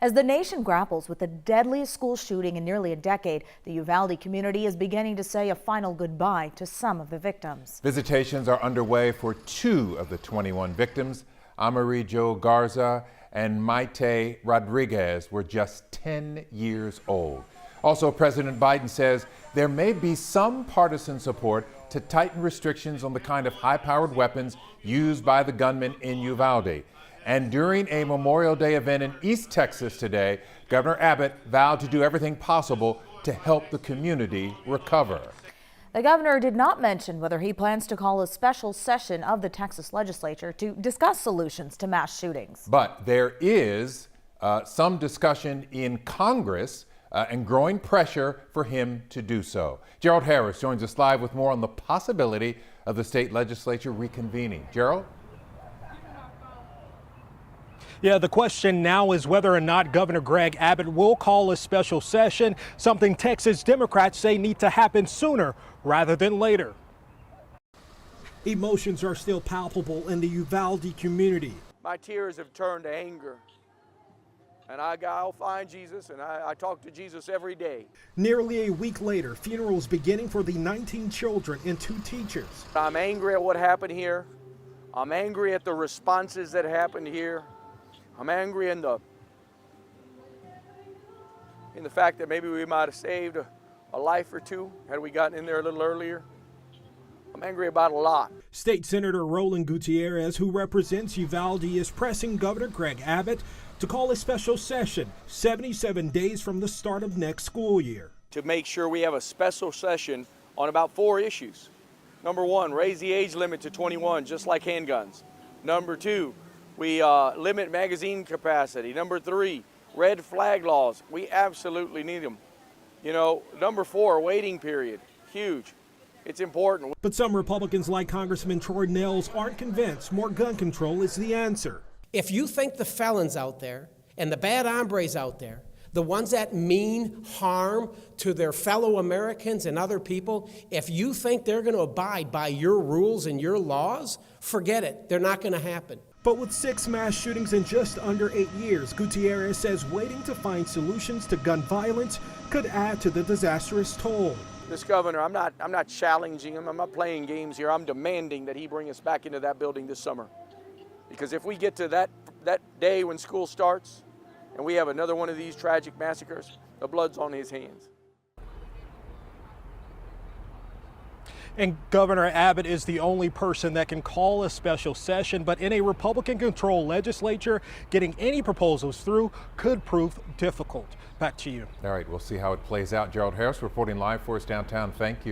As the nation grapples with the deadliest school shooting in nearly a decade, the Uvalde community is beginning to say a final goodbye to some of the victims. Visitations are underway for 2 of the 21 victims. Amerijo Garza and Maite Rodriguez were just 10 years old. Also, President Biden says there may be some partisan support to tighten restrictions on the kind of high-powered weapons used by the gunmen in Uvalde. And during a Memorial Day event in East Texas today, Governor Abbott vowed to do everything possible to help the community recover. The governor did not mention whether he plans to call a special session of the Texas legislature to discuss solutions to mass shootings. But there is some discussion in Congress and growing pressure for him to do so. Gerald Harris joins us live with more on the possibility of the state legislature reconvening. Gerald? Yeah, the question now is whether or not Governor Greg Abbott will call a special session, something Texas Democrats say need to happen sooner rather than later. Emotions are still palpable in the Uvalde community. My tears have turned to anger. And I'll find Jesus, and I talk to Jesus every day. Nearly a week later, funerals beginning for the 19 children and 2 teachers. I'm angry at what happened here. I'm angry at the responses that happened here. I'm angry in the fact that maybe we might have saved a life or 2 had we gotten in there a little earlier. I'm angry about a lot. State Senator Roland Gutierrez, who represents Uvalde, is pressing Governor Greg Abbott to call a special session 77 days from the start of next school year. To make sure we have a special session on about 4 issues. Number 1, raise the age limit to 21, just like handguns. Number 2, we limit magazine capacity. Number 3, red flag laws. We absolutely need them. You know, number 4, waiting period. Huge. It's important. But some Republicans like Congressman Troy Nehls aren't convinced more gun control is the answer. If you think the felons out there and the bad hombres out there, the ones that mean harm to their fellow Americans and other people, if you think they're going to abide by your rules and your laws, forget it. They're not going to happen. But with 6 mass shootings in just under 8 years, Gutierrez says waiting to find solutions to gun violence could add to the disastrous toll. This governor, I'm not challenging him. I'm not playing games here. I'm demanding that he bring us back into that building this summer. Because if we get to that day when school starts and we have another one of these tragic massacres, the blood's on his hands. And Governor Abbott is the only person that can call a special session, but in a Republican-controlled legislature, getting any proposals through could prove difficult. Back to you. All right, we'll see how it plays out. Gerald Harris reporting live for us downtown. Thank you.